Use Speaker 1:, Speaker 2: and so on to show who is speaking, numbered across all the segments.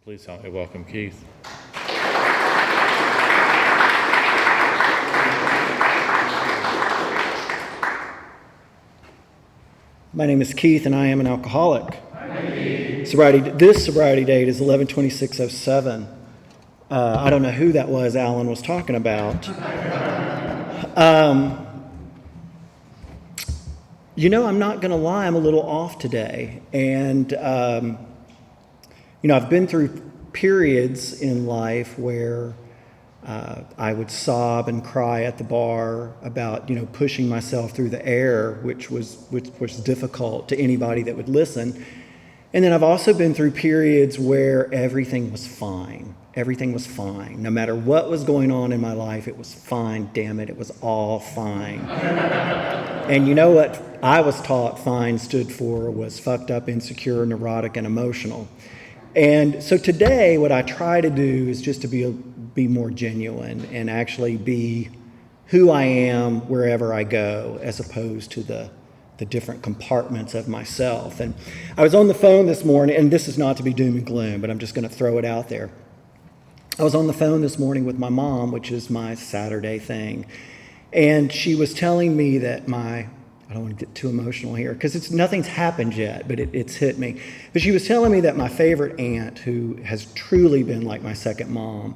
Speaker 1: Please help me welcome Keith.
Speaker 2: My name is Keith, and I am an alcoholic. This sobriety date is 11/26/07. I don't know who that was Alan was talking about. I'm not going to lie, I'm a little off today. And, I've been through periods in life where I would sob and cry at the bar about, pushing myself through the air, which was difficult to anybody that would listen. And then I've also been through periods where everything was fine. Everything was fine. No matter what was going on in my life, it was fine. Damn it, it was all fine. And you know what I was taught fine stood for was fucked up, insecure, neurotic, and emotional. And so today, what I try to do is just to be more genuine and actually be who I am wherever I go, as opposed to the different compartments of myself. And I was on the phone this morning, and this is not to be doom and gloom, but I'm just going to throw it out there. I was on the phone this morning with my mom, which is my Saturday thing, and she was telling me that I don't want to get too emotional here because nothing's happened yet, but it's hit me. But she was telling me that my favorite aunt, who has truly been like my second mom,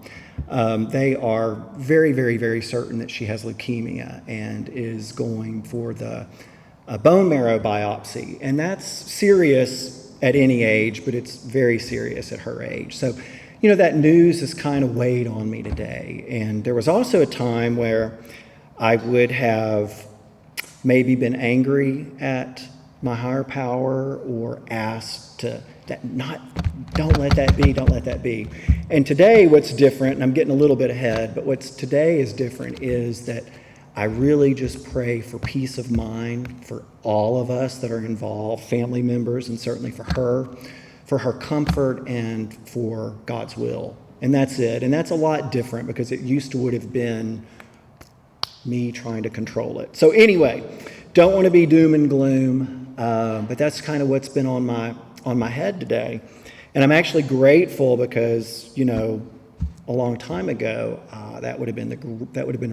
Speaker 2: they are very, very, very certain that she has leukemia and is going for the bone marrow biopsy. And that's serious at any age, but it's very serious at her age. So, that news has kind of weighed on me today. And there was also a time where I would have maybe been angry at my higher power or asked don't let that be. And today what's different, and I'm getting a little bit ahead, but what's today is different is that I really just pray for peace of mind for all of us that are involved, family members, and certainly for her comfort and for God's will. And that's it. And that's a lot different because it would have been me trying to control it. So anyway, don't want to be doom and gloom, but that's kind of what's been on my head today. And I'm actually grateful because, a long time ago, that would have been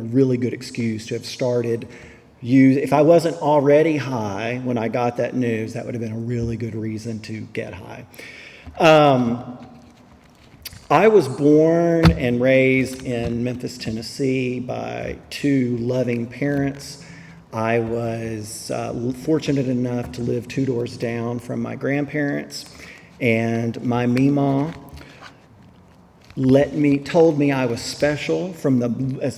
Speaker 2: a really good excuse to have started. If I wasn't already high when I got that news, that would have been a really good reason to get high. I was born and raised in Memphis, Tennessee by two loving parents. I was fortunate enough to live 2 doors down from my grandparents, and my Meemaw told me I was special from the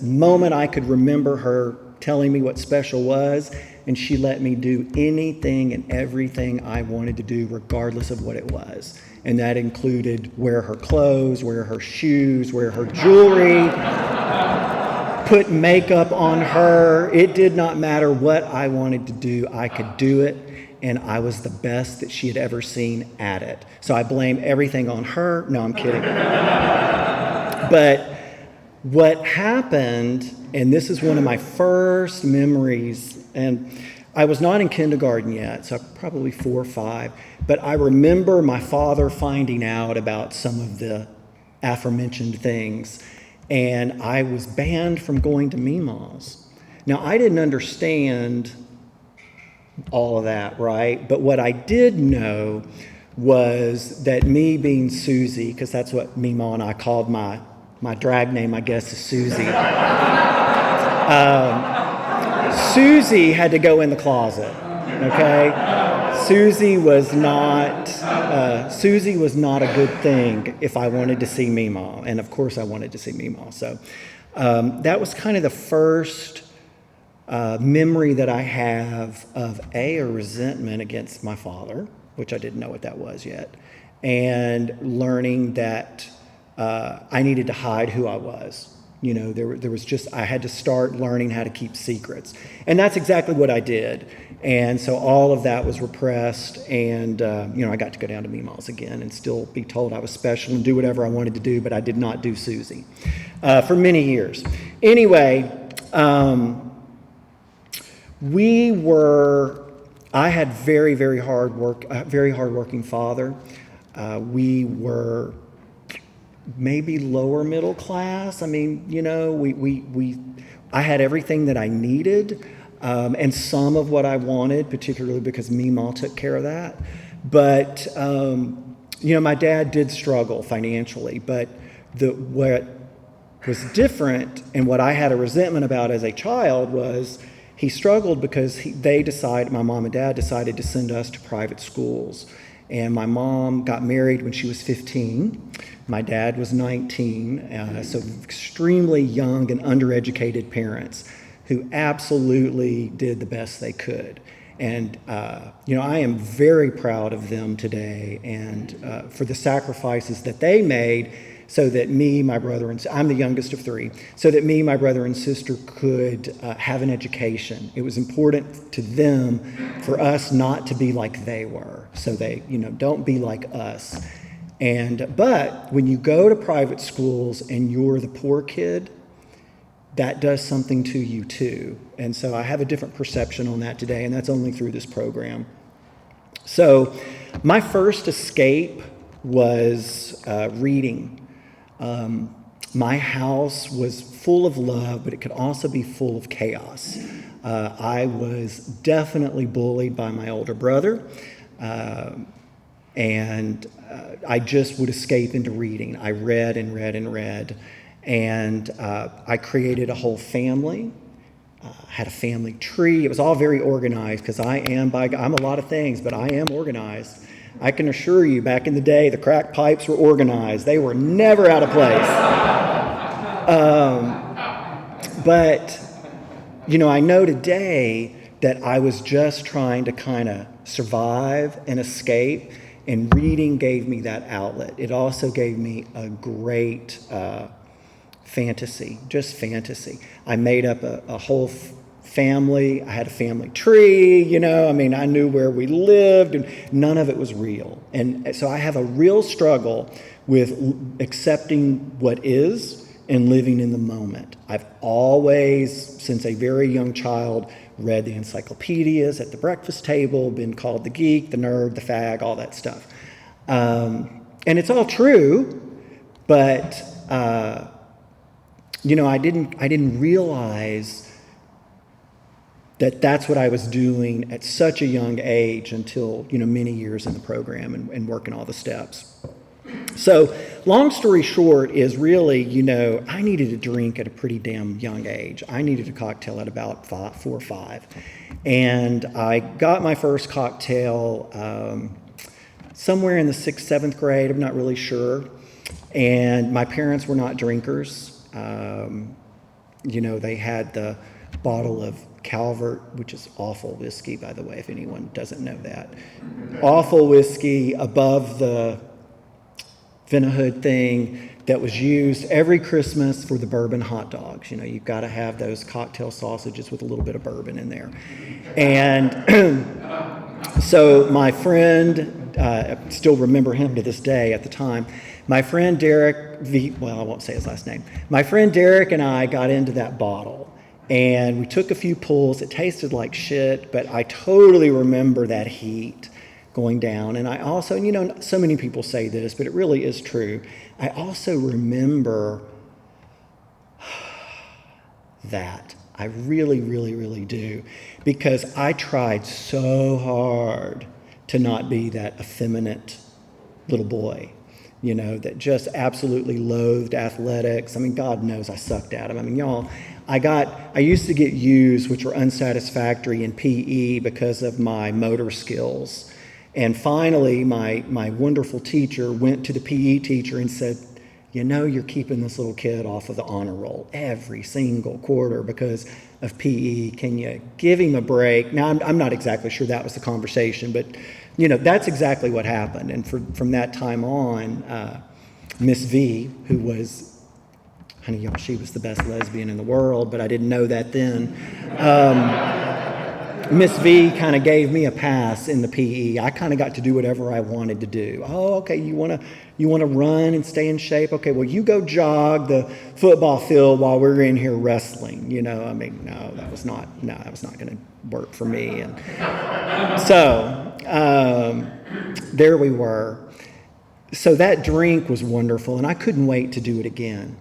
Speaker 2: moment I could remember her telling me what special was, and she let me do anything and everything I wanted to do regardless of what it was. And that included wear her clothes, wear her shoes, wear her jewelry, put makeup on her. It did not matter what I wanted to do, I could do it, and I was the best that she had ever seen at it. So I blame everything on her. No, I'm kidding. But what happened, and this is one of my first memories, and I was not in kindergarten yet, so probably 4 or 5, but I remember my father finding out about some of the aforementioned things, and I was banned from going to Meemaw's. Now, I didn't understand all of that, right? But what I did know was that me being Susie, because that's what Meemaw and I called my drag name, I guess, is Susie. Susie had to go in the closet, okay? Susie was not a good thing if I wanted to see Meemaw, and of course I wanted to see Meemaw. So that was kind of the first memory that I have of a resentment against my father, which I didn't know what that was yet, and learning that I needed to hide who I was. There was just, I had to start learning how to keep secrets. And that's exactly what I did. And so all of that was repressed, and, I got to go down to Meemaw's again and still be told I was special and do whatever I wanted to do, but I did not do Susie for many years. Anyway, I had very, very hardworking father. We were maybe lower middle class. I mean, I had everything that I needed, and some of what I wanted, particularly because Meemaw took care of that. But, my dad did struggle financially, but what was different and what I had a resentment about as a child was he struggled because my mom and dad decided to send us to private schools. And my mom got married when she was 15. My dad was 19, so extremely young and undereducated parents who absolutely did the best they could. And, I am very proud of them today and for the sacrifices that they made so that I'm the youngest of three, so that me, my brother, and sister could have an education. It was important to them for us not to be like they were. So they, don't be like us. But when you go to private schools and you're the poor kid, that does something to you too. And so I have a different perception on that today, and that's only through this program. So my first escape was reading. My house was full of love, but it could also be full of chaos. I was definitely bullied by my older brother, and I just would escape into reading. I read and read and read, and I created a whole family. Had a family tree. It was all very organized because I'm a lot of things, but I am organized. I can assure you, back in the day, the crack pipes were organized. They were never out of place. But, I know today that I was just trying to kind of survive and escape, and reading gave me that outlet. It also gave me a great fantasy, just fantasy. I made up a whole family. I had a family tree, I knew where we lived, and none of it was real. And so I have a real struggle with accepting what is and living in the moment. I've always, since a very young child, read the encyclopedias at the breakfast table, been called the geek, the nerd, the fag, all that stuff. And it's all true, but, I didn't realize that that's what I was doing at such a young age until, many years in the program and working all the steps. So long story short is really, I needed a drink at a pretty damn young age. I needed a cocktail at about 4 or 5. And I got my first cocktail somewhere in the 6th, 7th grade. I'm not really sure. And my parents were not drinkers. They had the bottle of Calvert, which is awful whiskey, by the way, if anyone doesn't know that. Awful whiskey above the Vinahood thing that was used every Christmas for the bourbon hot dogs. You've got to have those cocktail sausages with a little bit of bourbon in there. And so my friend, I still remember him to this day at the time, my friend Derek, I won't say his last name. My friend Derek and I got into that bottle, and we took a few pulls. It tasted like shit, but I totally remember that heat going down. And I also, so many people say this, but it really is true. I also remember that. I really, really, really do. Because I tried so hard to not be that effeminate little boy, that just absolutely loathed athletics. God knows I sucked at them. Y'all, I used to get U's, which were unsatisfactory in PE because of my motor skills. And finally, my wonderful teacher went to the PE teacher and said, you're keeping this little kid off of the honor roll every single quarter because of PE. Can you give him a break? Now, I'm not exactly sure that was the conversation, but, that's exactly what happened. And from that time on, Miss V, who was, honey, y'all, she was the best lesbian in the world, but I didn't know that then. Miss V kind of gave me a pass in the PE. I kind of got to do whatever I wanted to do. Oh, okay, you want to run and stay in shape? Okay, well, you go jog the football field while we're in here wrestling. No, that was not going to work for me. And so there we were. So that drink was wonderful, and I couldn't wait to do it again.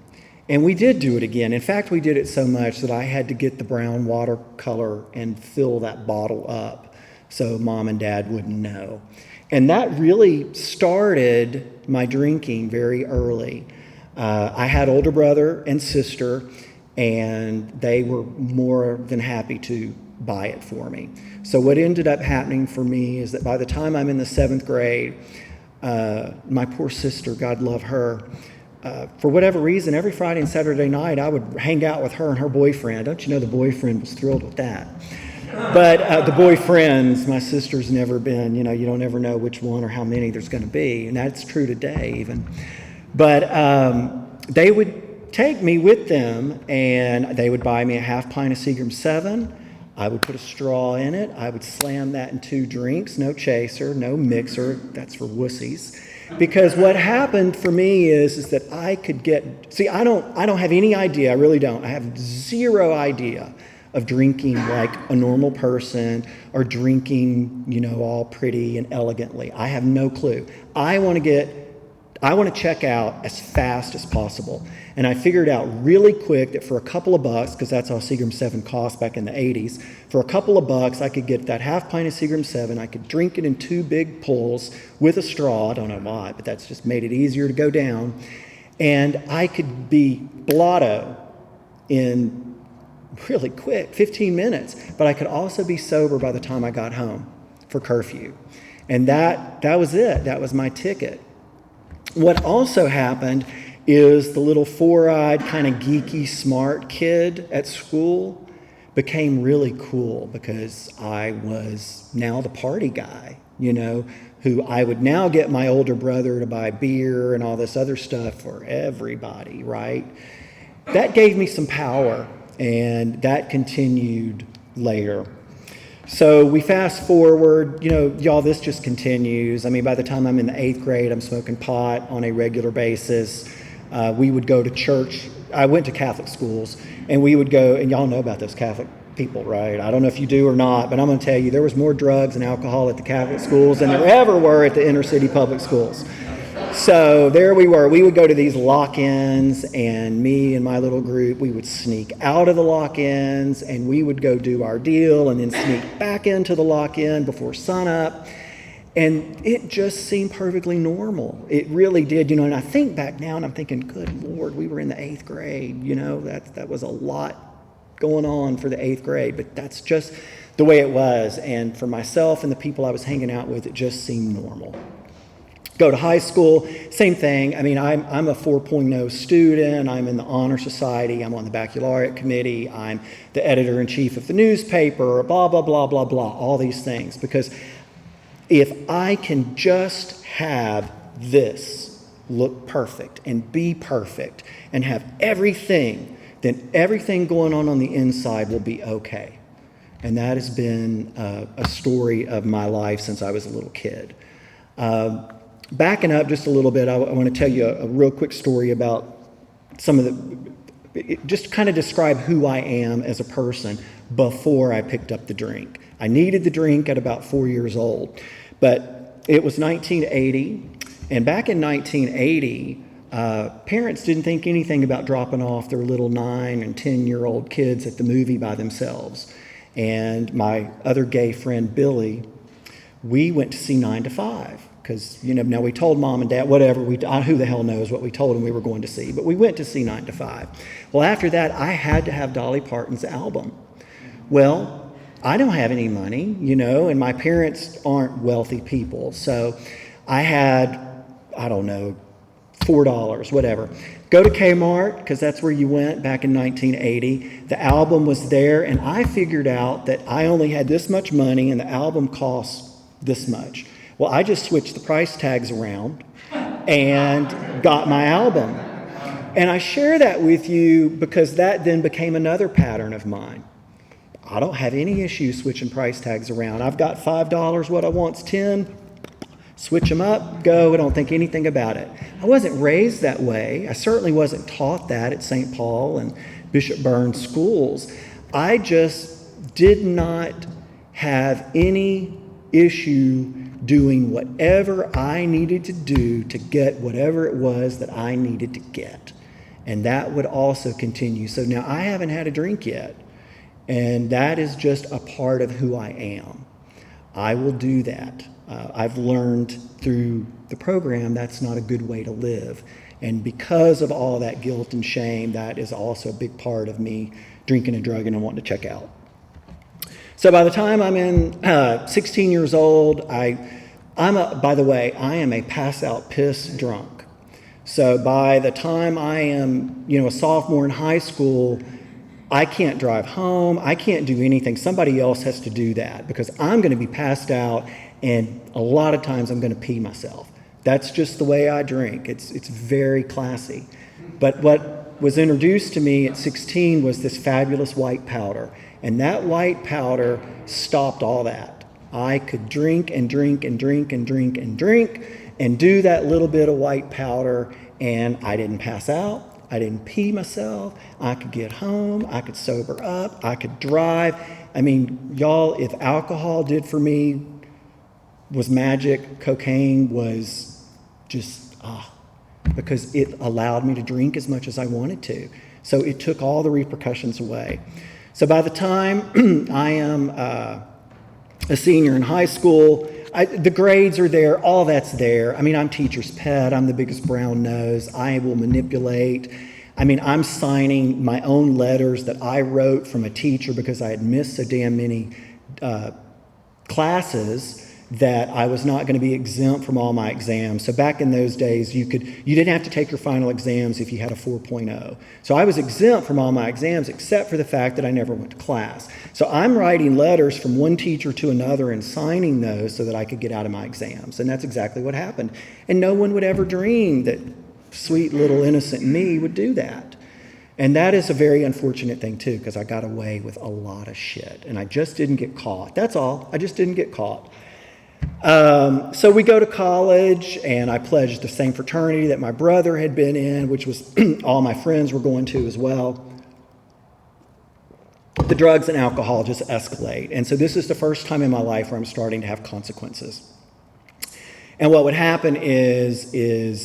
Speaker 2: And we did do it again. In fact, we did it so much that I had to get the brown watercolor and fill that bottle up so Mom and Dad wouldn't know. And that really started my drinking very early. I had older brother and sister, and they were more than happy to buy it for me. So what ended up happening for me is that by the time I'm in the 7th grade, my poor sister, God love her, for whatever reason, every Friday and Saturday night, I would hang out with her and her boyfriend. Don't you know the boyfriend was thrilled with that? But the boyfriends, my sister's never been, you don't ever know which one or how many there's going to be. And that's true today even. But they would take me with them, and they would buy me a half pint of Seagram 7. I would put a straw in it. I would slam that in 2 drinks, no chaser, no mixer. That's for wussies. Because what happened for me is that I could I don't have any idea, I really don't. I have zero idea of drinking like a normal person or drinking, all pretty and elegantly. I have no clue. I want to check out as fast as possible. And I figured out really quick that for a couple of bucks, because that's how Seagram 7 cost back in the 80s, for a couple of bucks, I could get that half pint of Seagram 7. I could drink it in 2 big pulls with a straw. I don't know why, but that's just made it easier to go down. And I could be blotto in really quick, 15 minutes. But I could also be sober by the time I got home for curfew. And that was it. That was my ticket. What also happened is the little 4-eyed, kind of geeky, smart kid at school became really cool because I was now the party guy, who I would now get my older brother to buy beer and all this other stuff for everybody, right? That gave me some power, and that continued later. So we fast forward, y'all, this just continues. I mean, by the time I'm in the 8th grade, I'm smoking pot on a regular basis. We would go to church. I went to Catholic schools, and we would go, and y'all know about those Catholic people, right? I don't know if you do or not, but I'm going to tell you, there was more drugs and alcohol at the Catholic schools than there ever were at the inner city public schools. So there we were. We would go to these lock-ins, and me and my little group, we would sneak out of the lock-ins, and we would go do our deal and then sneak back into the lock-in before sunup. And it just seemed perfectly normal. It really did, and I think back now and I'm thinking, good Lord, we were in the 8th grade, that was a lot going on for the 8th grade, but that's just the way it was. And for myself and the people I was hanging out with, it just seemed normal. Go to high school, same thing. I mean, I'm a 4.0 student. I'm in the Honor Society. I'm on the Baccalaureate Committee. I'm the editor-in-chief of the newspaper, blah, blah, blah, blah, blah, all these things. Because if I can just have this look perfect and be perfect and have everything, then everything going on the inside will be okay. And that has been a story of my life since I was a little kid. Backing up just a little bit, I want to tell you a real quick story about just kind of describe who I am as a person before I picked up the drink. I needed the drink at about 4 years old, but it was 1980, and back in 1980, parents didn't think anything about dropping off their little 9 and 10-year-old kids at the movie by themselves. And my other gay friend, Billy, we went to see 9 to 5. Because, now we told Mom and Dad, whatever, who the hell knows what we told them we were going to see. But we went to see 9 to 5. Well, after that, I had to have Dolly Parton's album. Well, I don't have any money, and my parents aren't wealthy people. So I had, $4, whatever. Go to Kmart, because that's where you went back in 1980. The album was there, and I figured out that I only had this much money, and the album cost this much. Well, I just switched the price tags around and got my album. And I share that with you because that then became another pattern of mine. I don't have any issue switching price tags around. I've got $5, what I want's 10. Switch them up, go, I don't think anything about it. I wasn't raised that way. I certainly wasn't taught that at St. Paul and Bishop Burns schools. I just did not have any issue doing whatever I needed to do to get whatever it was that I needed to get. And that would also continue. So now I haven't had a drink yet. And that is just a part of who I am. I will do that. I've learned through the program that's not a good way to live. And because of all that guilt and shame, that is also a big part of me drinking and drugging and wanting to check out. So by the time I'm in 16 years old, by the way, I am a pass out piss drunk. So by the time I am, a sophomore in high school, I can't drive home. I can't do anything. Somebody else has to do that because I'm going to be passed out, and a lot of times I'm going to pee myself. That's just the way I drink. It's very classy. But what was introduced to me at 16 was this fabulous white powder, and that white powder stopped all that. I could drink and drink and drink and drink and drink and do that little bit of white powder, and I didn't pass out. I didn't pee myself. I could get home. I could sober up. I could drive. I mean, y'all, if alcohol did for me was magic, cocaine was just, because it allowed me to drink as much as I wanted to. So it took all the repercussions away. So by the time I am a senior in high school, the grades are there, all that's there. I mean, I'm teacher's pet, I'm the biggest brown nose, I will manipulate. I mean, I'm signing my own letters that I wrote from a teacher because I had missed so damn many classes that I was not going to be exempt from all my exams. So back in those days, you didn't have to take your final exams if you had a 4.0. So I was exempt from all my exams except for the fact that I never went to class. So I'm writing letters from one teacher to another and signing those so that I could get out of my exams. And that's exactly what happened. And no one would ever dream that sweet little innocent me would do that. And that is a very unfortunate thing too, because I got away with a lot of shit and I just didn't get caught. That's all. I just didn't get caught. So we go to college, and I pledged the same fraternity that my brother had been in, which was all my friends were going to as well. The drugs and alcohol just escalate. And so this is the first time in my life where I'm starting to have consequences. And what would happen is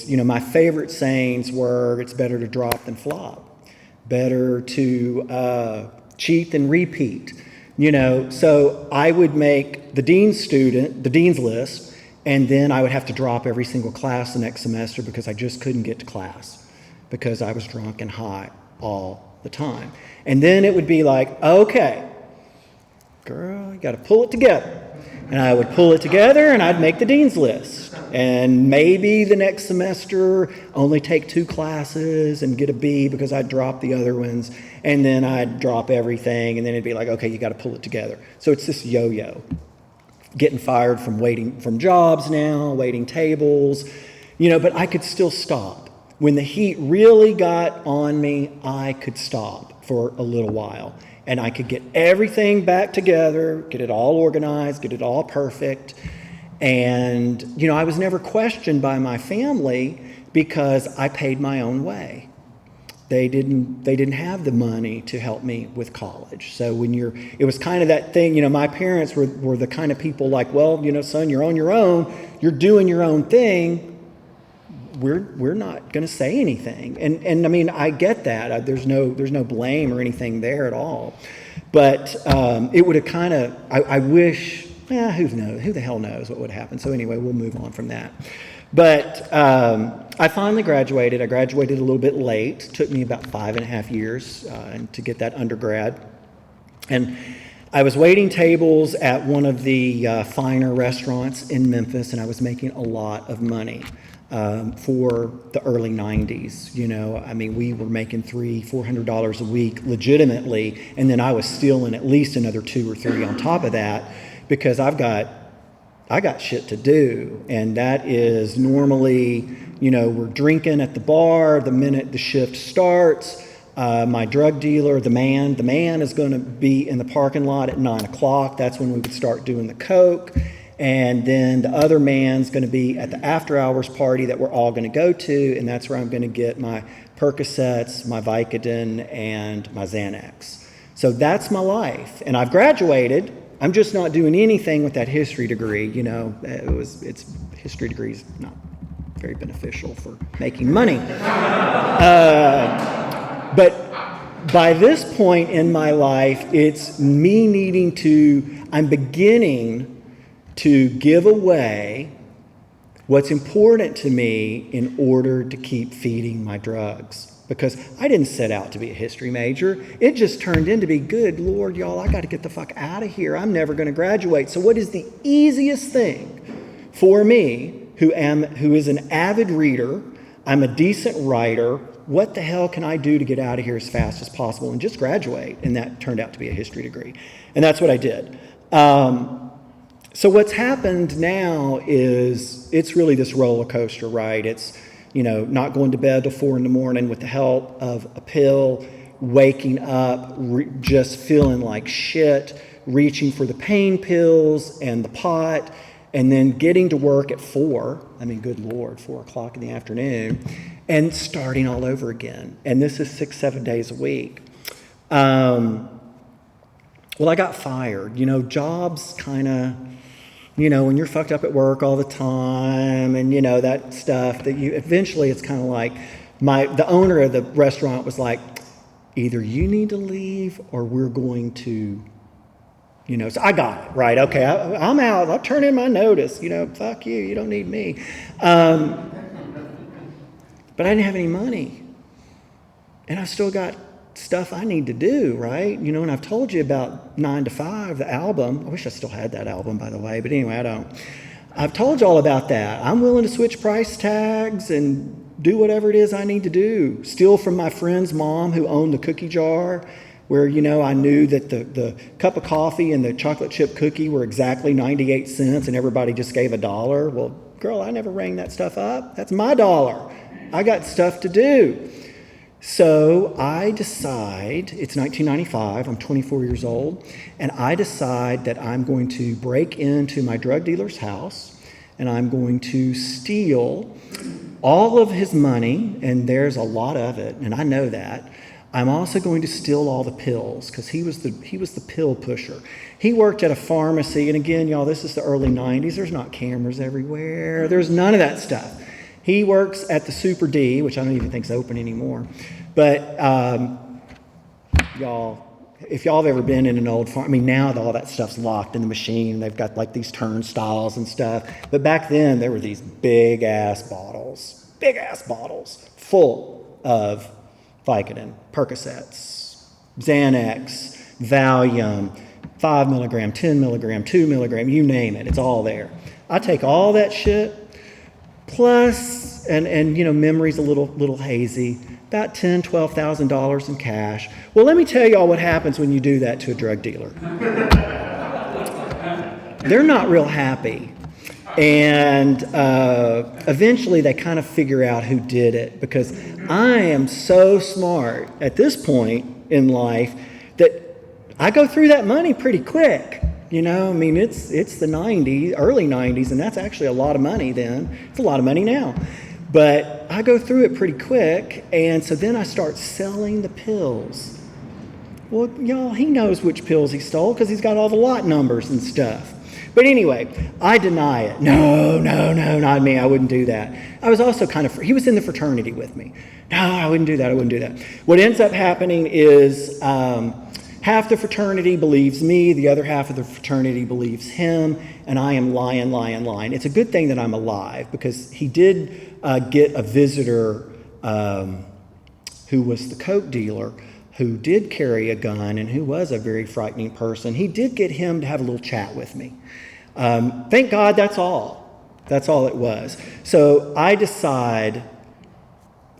Speaker 2: my favorite sayings were, it's better to drop than flop, better to cheat than repeat. So I would make the dean's list, and then I would have to drop every single class the next semester because I just couldn't get to class because I was drunk and high all the time. And then it would be like, okay, girl, you got to pull it together. And I would pull it together and I'd make the dean's list. And maybe the next semester only take 2 classes and get a B because I'd drop the other ones. And then I'd drop everything. And then it'd be like, okay, you got to pull it together. So it's this yo-yo. Getting fired from jobs now, waiting tables, but I could still stop. When the heat really got on me, I could stop for a little while. And I could get everything back together, get it all organized, get it all perfect. And, I was never questioned by my family because I paid my own way. They didn't have the money to help me with college. So it was kind of that thing, my parents were the kind of people like, well, son, you're on your own, you're doing your own thing. We're not going to say anything. And I mean, I get that. There's no blame or anything there at all. But it would have kind of, I wish, who the hell knows what would happen. So anyway, we'll move on from that. But I finally graduated. I graduated a little bit late. It took me about 5.5 years to get that undergrad. And I was waiting tables at one of the finer restaurants in Memphis, and I was making a lot of money. For the early 90s, we were making $300-400 a week legitimately, and then I was stealing at least another 2 or 3 on top of that because I got shit to do, and that is normally, we're drinking at the bar the minute the shift starts. My drug dealer, the man is going to be in the parking lot at 9 o'clock. That's when we would start doing the coke. And then the other man's going to be at the after-hours party that we're all going to go to, and that's where I'm going to get my Percocets, my Vicodin, and my Xanax. So that's my life. And I've graduated. I'm just not doing anything with that history degree. History degree is not very beneficial for making money. But by this point in my life, it's me I'm beginning to give away what's important to me in order to keep feeding my drugs. Because I didn't set out to be a history major. It just turned into be, good Lord, y'all, I got to get the fuck out of here. I'm never going to graduate. So what is the easiest thing for me, who is an avid reader, I'm a decent writer, what the hell can I do to get out of here as fast as possible and just graduate? And that turned out to be a history degree. And that's what I did. So what's happened now is it's really this roller coaster, right? It's, not going to bed till 4 a.m. with the help of a pill, waking up, just feeling like shit, reaching for the pain pills and the pot, and then getting to work at 4. I mean, good Lord, 4 o'clock in the afternoon, and starting all over again. And this is 6-7 days a week. Well, I got fired. Jobs kind of... when you're fucked up at work all the time and, that stuff that eventually it's kind of like the owner of the restaurant was like, either you need to leave or we're going to, so I got it, right? Okay, I'm out. I'll turn in my notice, fuck you. You don't need me. But I didn't have any money and I still got stuff I need to do, right? And I've told you about 9 to 5, the album. I wish I still had that album, by the way, but anyway, I don't. I've told you all about that. I'm willing to switch price tags and do whatever it is I need to do. Steal from my friend's mom who owned the cookie jar where, I knew that the cup of coffee and the chocolate chip cookie were exactly 98 cents and everybody just gave $1. Well, girl, I never rang that stuff up. That's my dollar. I got stuff to do. So I decide, it's 1995, I'm 24 years old, and I decide that I'm going to break into my drug dealer's house and I'm going to steal all of his money, and there's a lot of it, and I know that. I'm also going to steal all the pills because he was the pill pusher. He worked at a pharmacy, and again, y'all, this is the early 90s. There's not cameras everywhere. There's none of that stuff. He works at the Super D, which I don't even think is open anymore. But y'all, if y'all have ever been in an old farm, now all that stuff's locked in the machine. They've got like these turnstiles and stuff. But back then, there were these big ass bottles full of Vicodin, Percocets, Xanax, Valium, 5 milligram, 10 milligram, 2 milligram, you name it. It's all there. I take all that shit. Plus, and memory's a little hazy, about $10,000, $12,000 in cash. Well, let me tell y'all what happens when you do that to a drug dealer. They're not real happy. And eventually they kind of figure out who did it because I am so smart at this point in life that I go through that money pretty quick. It's the 90s, early 90s, and that's actually a lot of money then. It's a lot of money now. But I go through it pretty quick, and so then I start selling the pills. Well, y'all, he knows which pills he stole because he's got all the lot numbers and stuff. But anyway, I deny it. No, not me. I wouldn't do that. I was also he was in the fraternity with me. No, I wouldn't do that. What ends up happening is half the fraternity believes me, the other half of the fraternity believes him, and I am lying. It's a good thing that I'm alive because he did get a visitor who was the coke dealer who did carry a gun and who was a very frightening person. He did get him to have a little chat with me. Thank God that's all. That's all it was. So I decide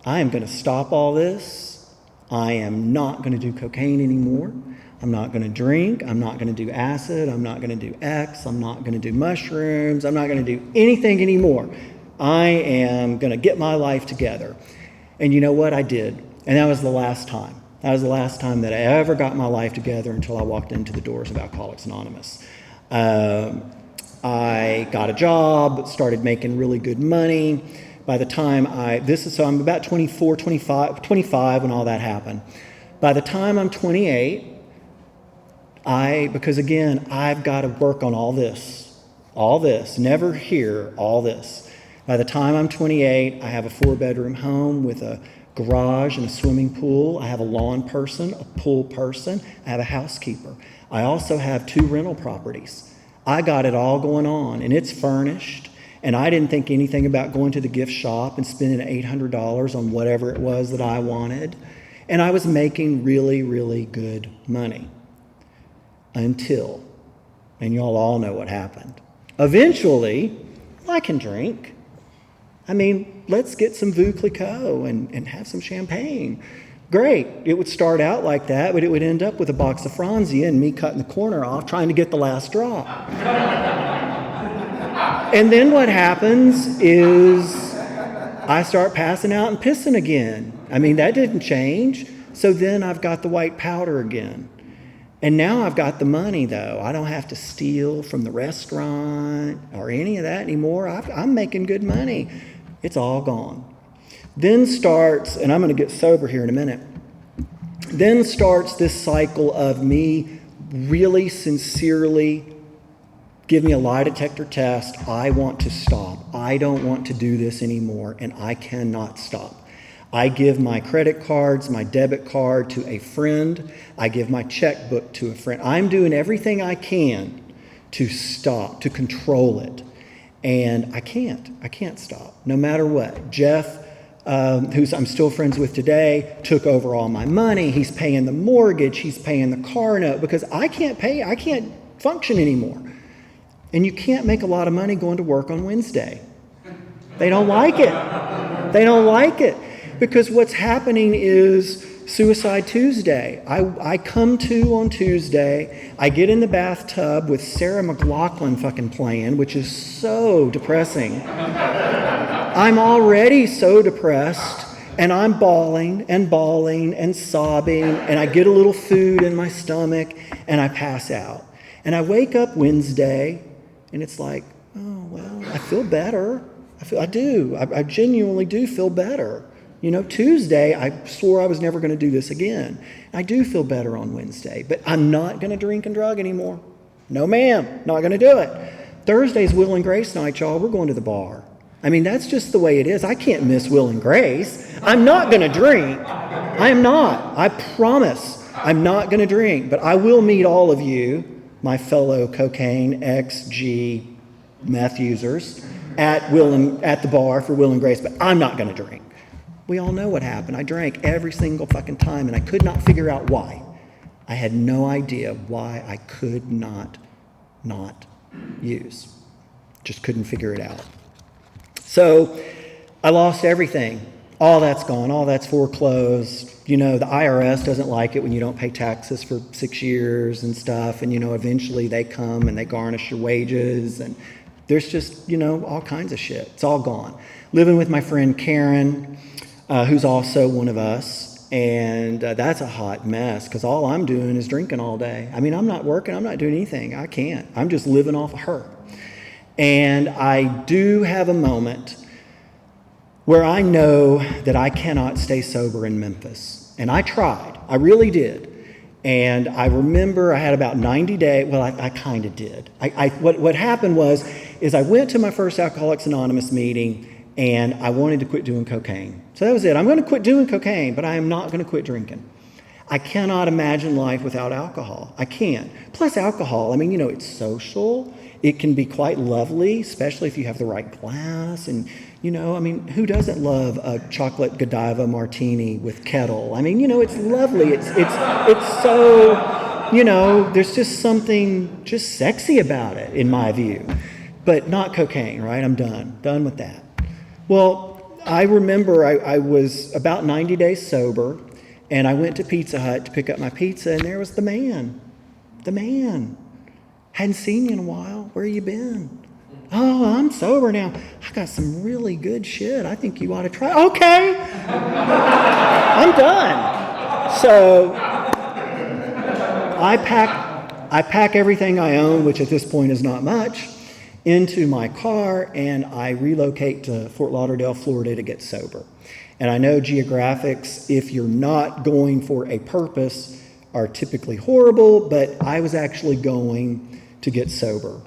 Speaker 2: I am going to stop all this. I am not going to do cocaine anymore. I'm not going to drink. I'm not going to do acid. I'm not going to do X. I'm not going to do mushrooms. I'm not going to do anything anymore. I am going to get my life together. And you know what? I did. And that was the last time. That was the last time that I ever got my life together until I walked into the doors of Alcoholics Anonymous. I got a job, started making really good money. By the time I'm about 24, 25 when all that happened. By the time I'm 28, Because again, I've got to work on all this, never hear all this. By the time I'm 28, I have a 4-bedroom home with a garage and a swimming pool. I have a lawn person, a pool person. I have a housekeeper. I also have 2 rental properties. I got it all going on, and it's furnished. And I didn't think anything about going to the gift shop and spending $800 on whatever it was that I wanted. And I was making really, really good money. Until, and y'all all know what happened. Eventually, I can drink. I mean, let's get some Veuve Clicquot and have some champagne. Great. It would start out like that, but it would end up with a box of Franzia and me cutting the corner off trying to get the last drop. And then what happens is I start passing out and pissing again. I mean, that didn't change. So then I've got the white powder again. And now I've got the money, though. I don't have to steal from the restaurant or any of that anymore. I'm making good money. It's all gone. Then starts, and I'm going to get sober here in a minute, then starts this cycle of me really sincerely give me a lie detector test. I want to stop. I don't want to do this anymore, and I cannot stop. I give my credit cards, my debit card to a friend. I give my checkbook to a friend. I'm doing everything I can to stop, to control it. And I can't stop, no matter what. Jeff, who's I'm still friends with today, took over all my money. He's paying the mortgage. He's paying the car note because I can't function anymore. And you can't make a lot of money going to work on Wednesday. They don't like it. They don't like it. Because what's happening is Suicide Tuesday. I come to on Tuesday, I get in the bathtub with Sarah McLachlan fucking playing, which is so depressing. I'm already so depressed, and I'm bawling and sobbing, and I get a little food in my stomach, and I pass out. And I wake up Wednesday, and it's like, oh, well, I feel better. I do. I genuinely do feel better. You know, Tuesday, I swore I was never going to do this again. I do feel better on Wednesday, but I'm not going to drink and drug anymore. No, ma'am, not going to do it. Thursday's Will and Grace night, y'all. We're going to the bar. I mean, that's just the way it is. I can't miss Will and Grace. I'm not going to drink. I am not. I promise I'm not going to drink, but I will meet all of you, my fellow cocaine, XG, meth users, at the bar for Will and Grace, but I'm not going to drink. We all know what happened. I drank every single fucking time, and I could not figure out why. I had no idea why I could not use. Just couldn't figure it out. So I lost everything. All that's gone. All that's foreclosed. You know, the IRS doesn't like it when you don't pay taxes for 6 years and stuff. And, you know, eventually they come and they garnish your wages. And there's just, you know, all kinds of shit. It's all gone. Living with my friend Karen, who's also one of us, and that's a hot mess because all I'm doing is drinking all day. I mean, I'm not working, I'm not doing anything. I can't. I'm just living off of her. And I do have a moment where I know that I cannot stay sober in Memphis. And I tried. I really did. And I remember I had about 90 days. Well, I kind of did. What happened was I went to my first Alcoholics Anonymous meeting, and I wanted to quit doing cocaine. So that was it. I'm going to quit doing cocaine, but I am not going to quit drinking. I cannot imagine life without alcohol. I can't. Plus alcohol, I mean, you know, it's social. It can be quite lovely, especially if you have the right glass. And, you know, I mean, who doesn't love a chocolate Godiva martini with kettle? I mean, you know, it's lovely. It's so, you know, there's just something just sexy about it, in my view. But not cocaine, right? I'm done with that. Well, I remember I was about 90 days sober, and I went to Pizza Hut to pick up my pizza, and there was the man. Hadn't seen you in a while. Where you been? Oh, I'm sober now. I got some really good shit. I think you ought to try. Okay. I'm done. So I pack everything I own, which at this point is not much, into my car, and I relocate to Fort Lauderdale, Florida to get sober. And I know geographics, if you're not going for a purpose, are typically horrible, but I was actually going to get sober.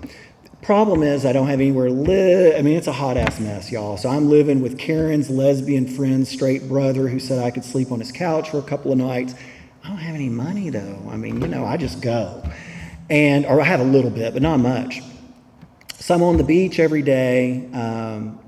Speaker 2: Problem is, I don't have anywhere to live. I mean, it's a hot-ass mess, y'all. So I'm living with Karen's lesbian friend's straight brother who said I could sleep on his couch for a couple of nights. I don't have any money, though. I mean, I just go. Or I have a little bit, but not much. So I'm on the beach every day.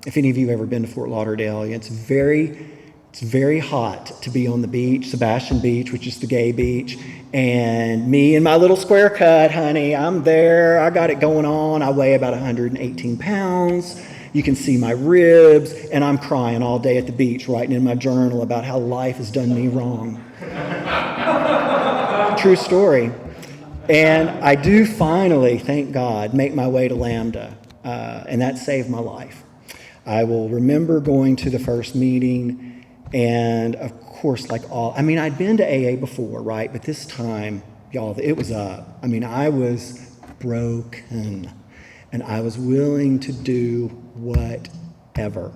Speaker 2: If any of you have ever been to Fort Lauderdale, it's very hot to be on the beach, Sebastian Beach, which is the gay beach. And me and my little square cut, honey, I'm there. I got it going on. I weigh about 118 pounds. You can see my ribs. And I'm crying all day at the beach, writing in my journal about how life has done me wrong. True story. And I do finally, thank God, make my way to Lambda. And that saved my life. I will remember going to the first meeting. And of course, I'd been to AA before, right? But this time, y'all, it was up. I mean, I was broken. And I was willing to do whatever.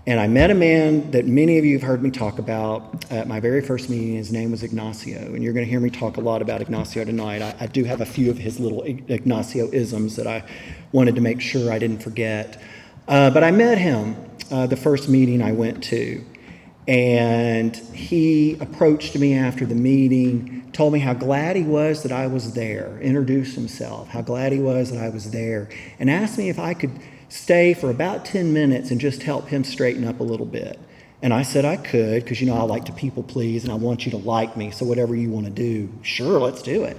Speaker 2: And I met a man that many of you have heard me talk about at my very first meeting. His name was Ignacio. And you're going to hear me talk a lot about Ignacio tonight. I do have a few of his little Ignacio-isms that I wanted to make sure I didn't forget. But I met him the first meeting I went to. And he approached me after the meeting, told me how glad he was that I was there, introduced himself, how glad he was that I was there, and asked me if I could stay for about 10 minutes and just help him straighten up a little bit. And I said I could, because, I like to people please, and I want you to like me, so whatever you want to do, sure, let's do it.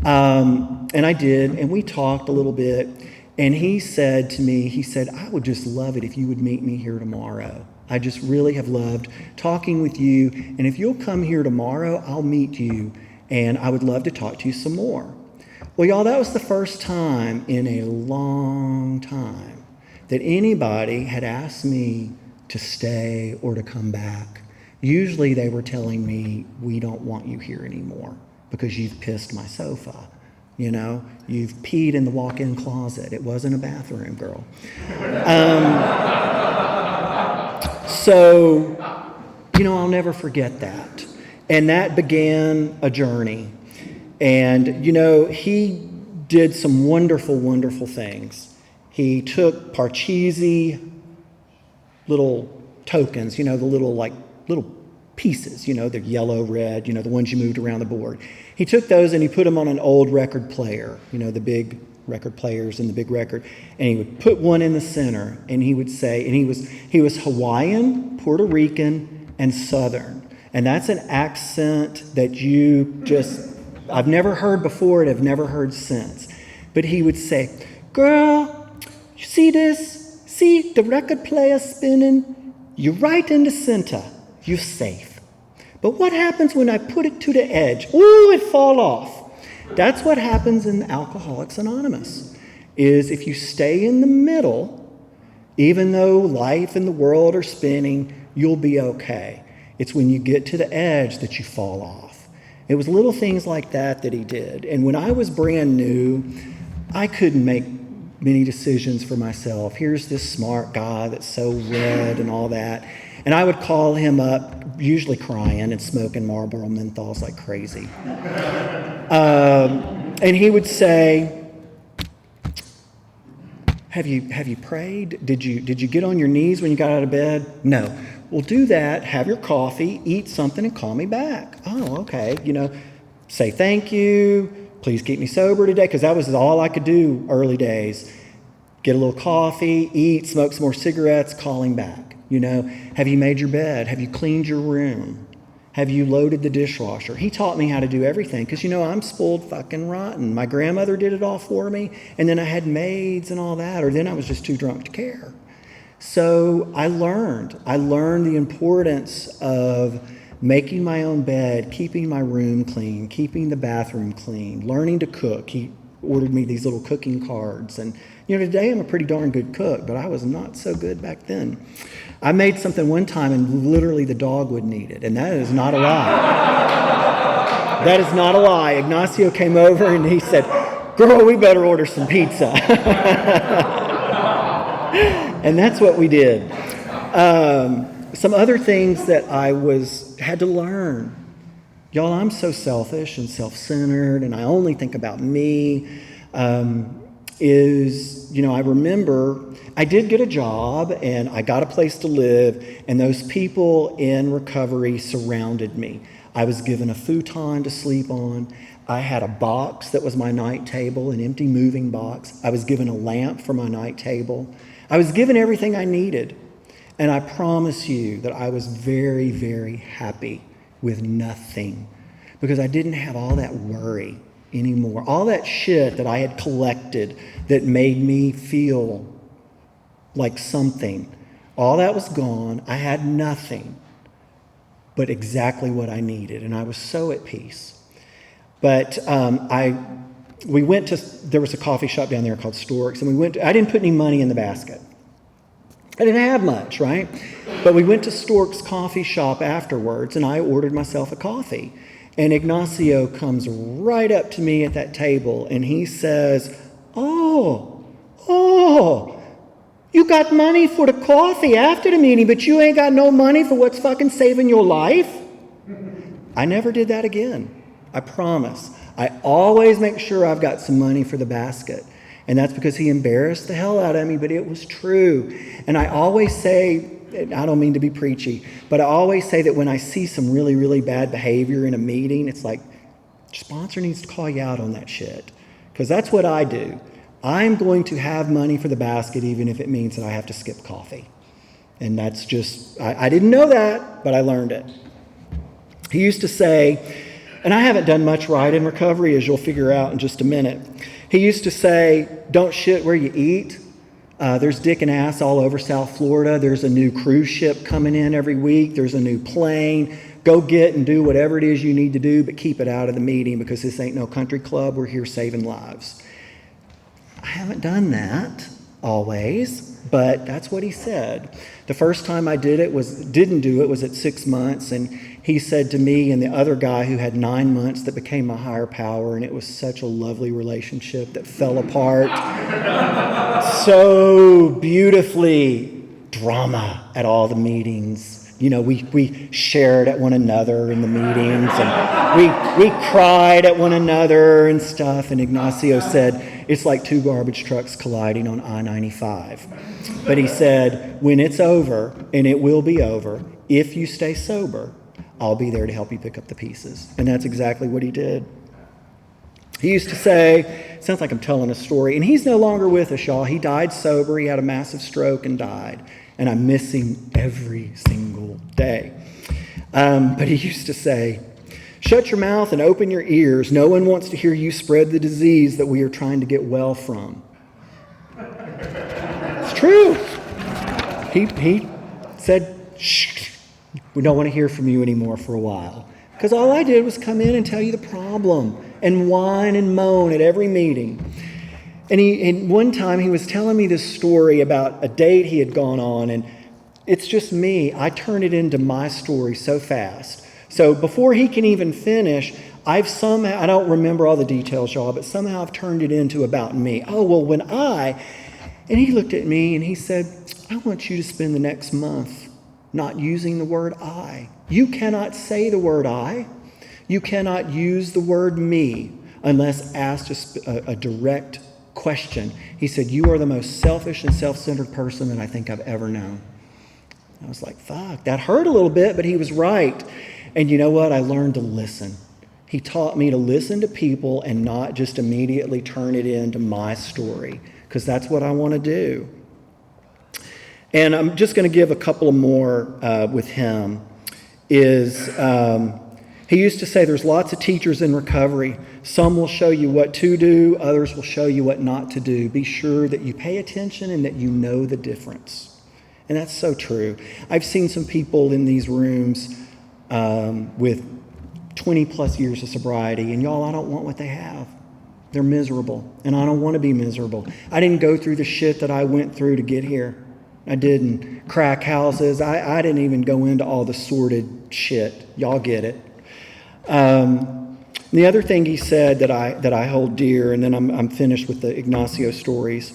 Speaker 2: And I did, and we talked a little bit, and he said to me, I would just love it if you would meet me here tomorrow. I just really have loved talking with you. And if you'll come here tomorrow, I'll meet you. And I would love to talk to you some more. Well, y'all, that was the first time in a long time that anybody had asked me to stay or to come back. Usually they were telling me, we don't want you here anymore because you've pissed my sofa. You've peed in the walk-in closet. It wasn't a bathroom, girl. So, I'll never forget that. And that began a journey. And, he did some wonderful, wonderful things. He took Parcheesi little tokens, the little pieces, the yellow, red, the ones you moved around the board. He took those and he put them on an old record player, the big record players and the big record, and he would put one in the center, and he would say, and he was Hawaiian, Puerto Rican, and Southern, and that's an accent that I've never heard before and I've never heard since, but he would say, girl, you see this? See the record player spinning? You're right in the center. You're safe. But what happens when I put it to the edge? Ooh, it fall off. That's what happens in Alcoholics Anonymous, is if you stay in the middle, even though life and the world are spinning, you'll be okay. It's when you get to the edge that you fall off. It was little things like that he did. And when I was brand new, I couldn't make many decisions for myself. Here's this smart guy that's so red and all that. And I would call him up, usually crying and smoking Marlboro menthols like crazy. And he would say, have you prayed? Did you get on your knees when you got out of bed? No. Well, do that, have your coffee, eat something, and call me back. Oh, okay. Say thank you. Please keep me sober today, because that was all I could do early days. Get a little coffee, eat, smoke some more cigarettes, call him back. Have you made your bed? Have you cleaned your room? Have you loaded the dishwasher? He taught me how to do everything because, I'm spoiled fucking rotten. My grandmother did it all for me, and then I had maids and all that, or then I was just too drunk to care. So I learned the importance of making my own bed, keeping my room clean, keeping the bathroom clean, learning to cook. He ordered me these little cooking cards. And, today I'm a pretty darn good cook, but I was not so good back then. I made something one time and literally the dog wouldn't eat it. And that is not a lie. That is not a lie. Ignacio came over and he said, girl, we better order some pizza. And that's what we did. Some other things that I had to learn Y'all, I'm so selfish and self-centered, and I only think about me. I remember I did get a job and I got a place to live, and those people in recovery surrounded me. I was given a futon to sleep on. I had a box that was my night table, an empty moving box. I was given a lamp for my night table. I was given everything I needed. And I promise you that I was very, very happy with nothing, because I didn't have all that worry anymore. All that shit that I had collected that made me feel like something, all that was gone. I had nothing but exactly what I needed, and I was so at peace. But we went to, there was a coffee shop down there called Storks, and I didn't put any money in the basket. I didn't have much, right? But we went to Stork's coffee shop afterwards, and I ordered myself a coffee. And Ignacio comes right up to me at that table, and he says, oh, you got money for the coffee after the meeting, but you ain't got no money for what's fucking saving your life? I never did that again. I promise. I always make sure I've got some money for the basket. And that's because he embarrassed the hell out of me, but it was true. And I always say, I don't mean to be preachy, but I always say that when I see some really, really bad behavior in a meeting, it's like, sponsor needs to call you out on that shit. Because that's what I do. I'm going to have money for the basket, even if it means that I have to skip coffee. And that's just, I didn't know that, but I learned it. He used to say, and I haven't done much right in recovery, as you'll figure out in just a minute. He used to say, don't shit where you eat. There's dick and ass all over South Florida. There's a new cruise ship coming in every week. There's a new plane. Go get and do whatever it is you need to do, but keep it out of the meeting, because this ain't no country club. We're here saving lives. I haven't done that always, but that's what he said. The first time I didn't do it was at 6 months, and he said to me and the other guy who had 9 months that became my higher power, and it was such a lovely relationship that fell apart so beautifully. Drama at all the meetings. You know, we shared at one another in the meetings, and we cried at one another and stuff. And Ignacio said, it's like two garbage trucks colliding on I-95. But he said, when it's over, and it will be over, if you stay sober, I'll be there to help you pick up the pieces. And that's exactly what he did. He used to say, sounds like I'm telling a story, and he's no longer with us, y'all. He died sober. He had a massive stroke and died. And I miss him every single day. But he used to say, shut your mouth and open your ears. No one wants to hear you spread the disease that we are trying to get well from. It's true. He said, shh, we don't want to hear from you anymore for a while. Because all I did was come in and tell you the problem and whine and moan at every meeting. And one time he was telling me this story about a date he had gone on, and it's just me. I turn it into my story so fast. So before he can even finish, I don't remember all the details, y'all, but somehow I've turned it into about me. Oh, well, and he looked at me and he said, I want you to spend the next month not using the word I. You cannot say the word I. You cannot use the word me unless asked a direct question. He said, you are the most selfish and self-centered person that I think I've ever known. I was like, fuck, that hurt a little bit, but he was right. And you know what? I learned to listen. He taught me to listen to people and not just immediately turn it into my story, because that's what I want to do. And I'm just going to give a couple more with him. He used to say there's lots of teachers in recovery. Some will show you what to do. Others will show you what not to do. Be sure that you pay attention and that you know the difference. And that's so true. I've seen some people in these rooms with 20 plus years of sobriety, and y'all, I don't want what they have. They're miserable, and I don't want to be miserable. I didn't go through the shit that I went through to get here. I didn't. Crack houses. I didn't even go into all the sordid shit. Y'all get it. The other thing he said that I hold dear, and then I'm finished with the Ignacio stories,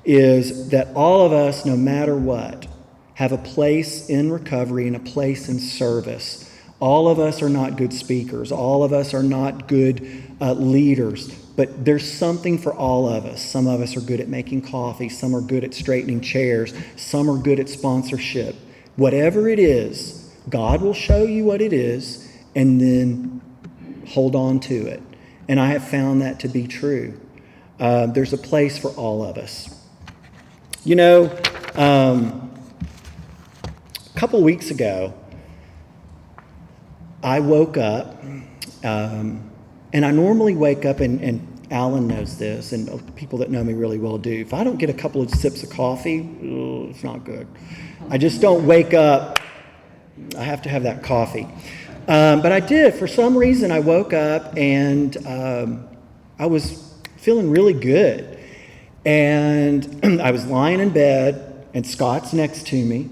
Speaker 2: is that all of us, no matter what, have a place in recovery and a place in service. All of us are not good speakers. All of us are not good leaders. But there's something for all of us. Some of us are good at making coffee. Some are good at straightening chairs. Some are good at sponsorship. Whatever it is, God will show you what it is and then hold on to it. And I have found that to be true. There's a place for all of us. You know, a couple weeks ago, I woke up, and I normally wake up, and Alan knows this, and people that know me really well do. If I don't get a couple of sips of coffee, it's not good. I just don't wake up. I have to have that coffee. But I did. For some reason, I woke up, and I was feeling really good. And I was lying in bed, and Scott's next to me.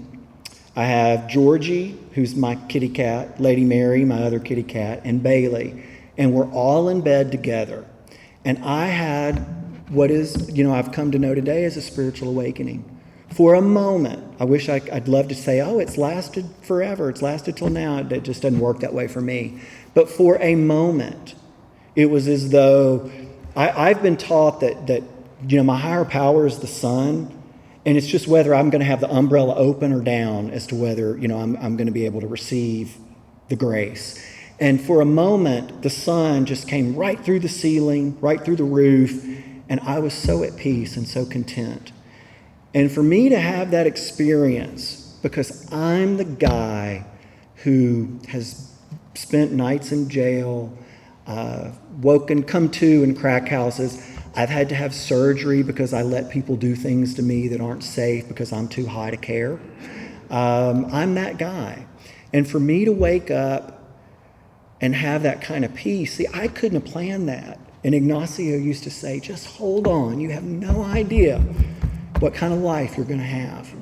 Speaker 2: I have Georgie, who's my kitty cat, Lady Mary, my other kitty cat, and Bailey. And we're all in bed together. And I had what is, I've come to know today as a spiritual awakening. For a moment, I wish I'd love to say, oh, it's lasted forever. It's lasted till now. It just doesn't work that way for me. But for a moment, it was as though I've been taught that my higher power is the sun. And it's just whether I'm going to have the umbrella open or down as to whether, I'm going to be able to receive the grace. And for a moment, the sun just came right through the ceiling, right through the roof, and I was so at peace and so content. And for me to have that experience, because I'm the guy who has spent nights in jail, come to in crack houses. I've had to have surgery because I let people do things to me that aren't safe because I'm too high to care. I'm that guy. And for me to wake up and have that kind of peace, see, I couldn't have planned that. And Ignacio used to say, just hold on. You have no idea what kind of life you're going to have.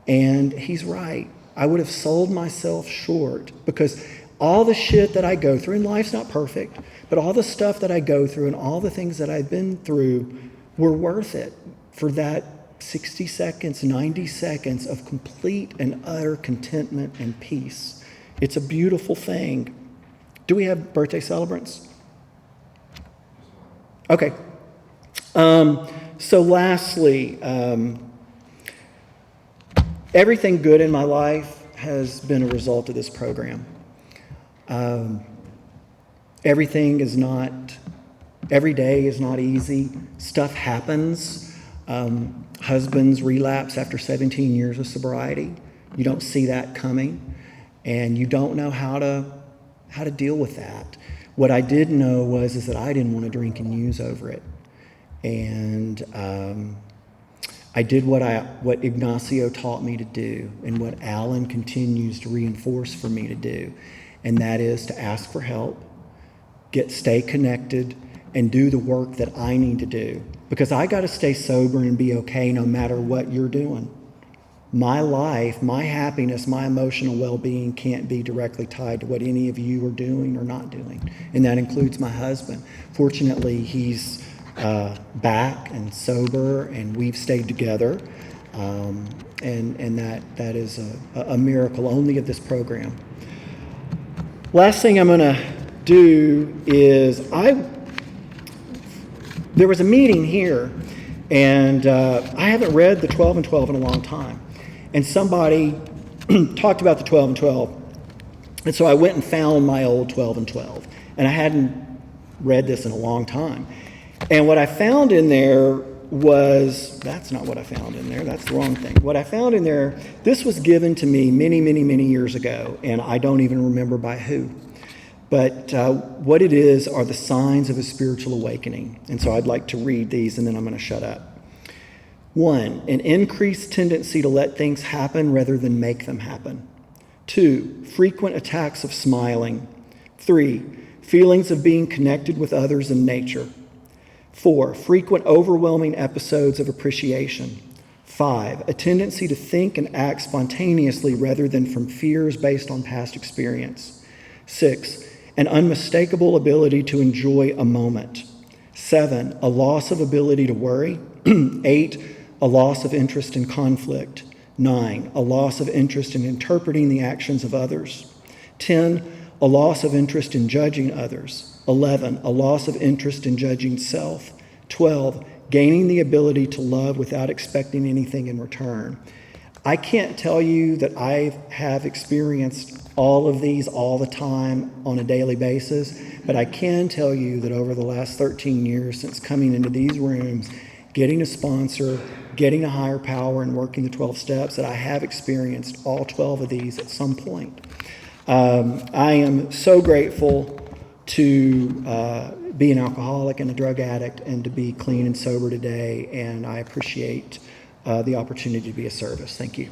Speaker 2: And he's right. I would have sold myself short because all the shit that I go through, and life's not perfect, but all the stuff that I go through and all the things that I've been through were worth it for that 60 seconds, 90 seconds of complete and utter contentment and peace. It's a beautiful thing. Do we have birthday celebrants? Okay. So lastly, everything good in my life has been a result of this program. Every day is not easy. Stuff happens. Husbands relapse after 17 years of sobriety. You don't see that coming, and you don't know how to deal with that. What I did know is that I didn't want to drink and use over it, and I did what Ignacio taught me to do, and what Alan continues to reinforce for me to do. And that is to ask for help, stay connected, and do the work that I need to do. Because I got to stay sober and be okay no matter what you're doing. My life, my happiness, my emotional well-being can't be directly tied to what any of you are doing or not doing. And that includes my husband. Fortunately, he's back and sober, and we've stayed together. And that is a miracle only of this program. Last thing I'm going to do is there was a meeting here, and I haven't read the 12 and 12 in a long time. And somebody talked about the 12 and 12. And so I went and found my old 12 and 12. And I hadn't read this in a long time. And what I found in there that's not what I found in there. That's the wrong thing. What I found in there, this was given to me many, many, many years ago, and I don't even remember by who. But what it is are the signs of a spiritual awakening. And so I'd like to read these, and then I'm going to shut up. 1, an increased tendency to let things happen rather than make them happen. 2, frequent attacks of smiling. 3, feelings of being connected with others and nature. 4, frequent overwhelming episodes of appreciation. 5, a tendency to think and act spontaneously rather than from fears based on past experience. 6, an unmistakable ability to enjoy a moment. 7, a loss of ability to worry. 8, a loss of interest in conflict. 9, a loss of interest in interpreting the actions of others. 10, a loss of interest in judging others. 11, a loss of interest in judging self. 12, gaining the ability to love without expecting anything in return. I can't tell you that I have experienced all of these all the time on a daily basis, but I can tell you that over the last 13 years since coming into these rooms, getting a sponsor, getting a higher power, and working the 12 steps, that I have experienced all 12 of these at some point. I am so grateful to be an alcoholic and a drug addict and to be clean and sober today, and I appreciate the opportunity to be of service. Thank you.